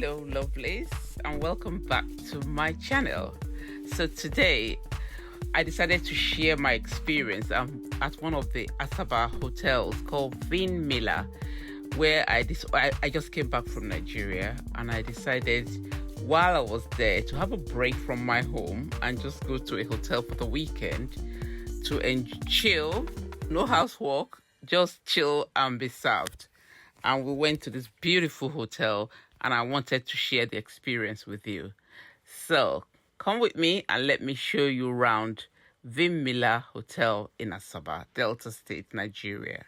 Hello lovelies, and welcome back to my channel. So today I decided to share my experience at one of the Asaba hotels called Vinmilan, where I just came back from Nigeria, and I decided while I was there to have a break from my home and just go to a hotel for the weekend to chill, no housework, just chill and be served. And we went to this beautiful hotel, and I wanted to share the experience with you. So come with me and let me show you around Vinmilan Hotel in Asaba, Delta State, Nigeria.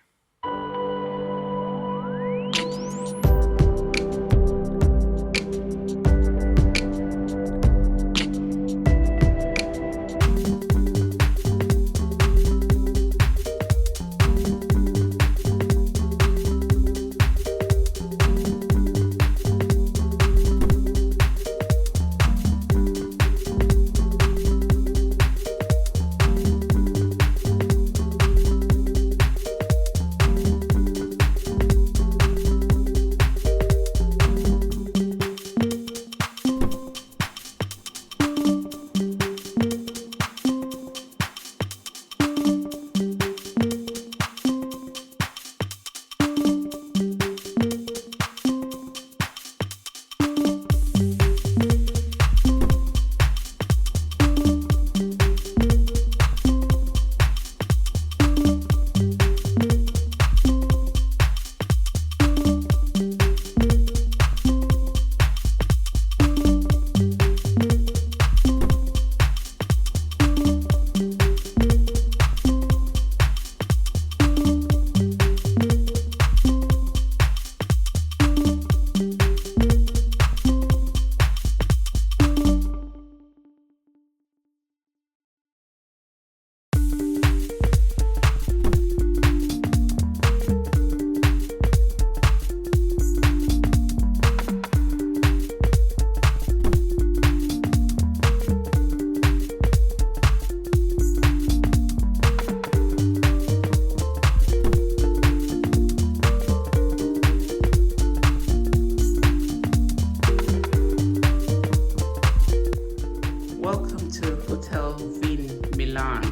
Welcome to Hotel Vinmilan.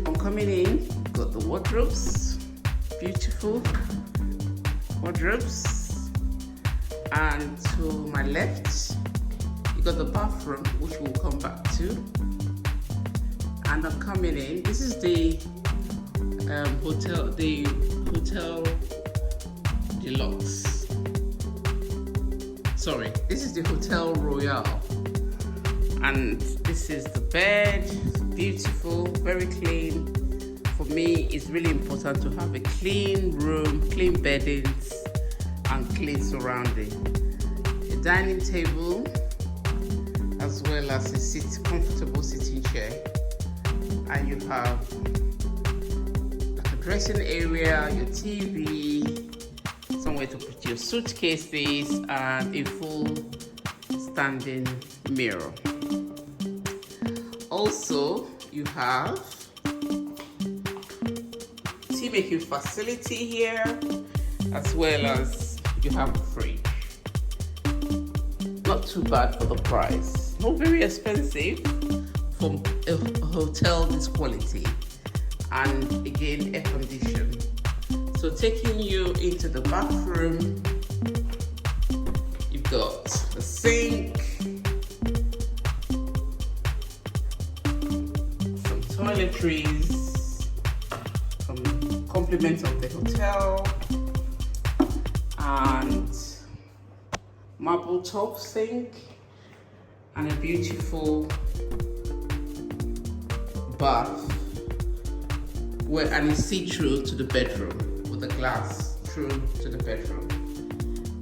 On coming in, got the wardrobes, beautiful wardrobes, and to my left, you got the bathroom, which we'll come back to. And I'm coming in. This is the hotel deluxe. Sorry, this is the Hotel Royale. And this is the bed, beautiful, very clean. For me, it's really important to have a clean room, clean beddings, and clean surrounding. A dining table, as well as a comfortable sitting chair. And you have like a dressing area, your TV, somewhere to put your suitcases, and a full standing mirror. Also, you have tea making facility here, as well as you have a fridge. Not too bad for the price. Not very expensive for a hotel this quality, and again air conditioned. So taking you into the bathroom, you've got a sink, some toiletries, some compliments of the hotel, and marble top sink, and a beautiful bath and it's see-through to the bedroom with a glass through to the bedroom.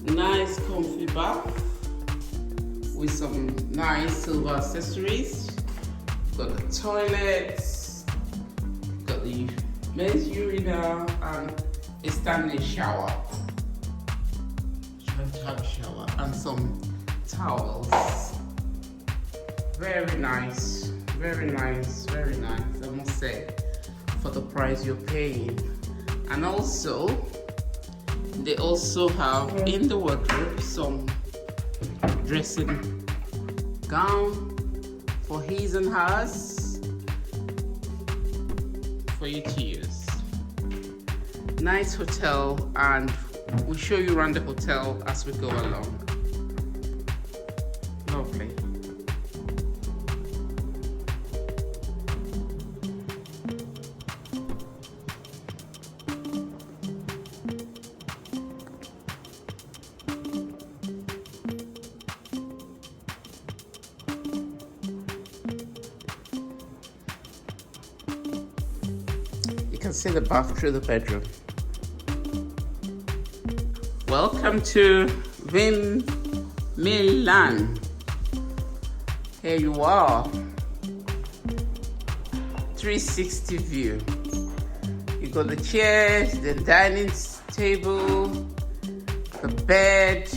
Nice comfy bath with some nice silver accessories. Got the toilets, got the men's urinal, and a standing shower. Trying to have a shower and some towels. Very nice, very nice, very nice, I must say, for the price you're paying. And also They also have in the wardrobe some dressing gown for his and hers for you to use. Nice hotel, and we'll show you around the hotel as we go along. Lovely. You can see the bath through the bedroom. Welcome to Vinmilan. Here you are. 360 view. You got the chairs, the dining table, the bed,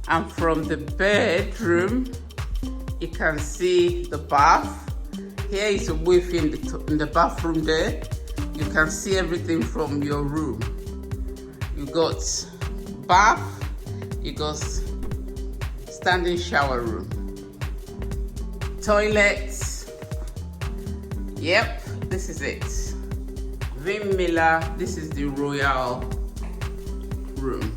and from the bedroom you can see the bath. Here is a width in the bathroom there. You can see everything from your room. You got bath, you got standing shower room, toilets. Yep, this is it. Vinmilan, this is the royal room.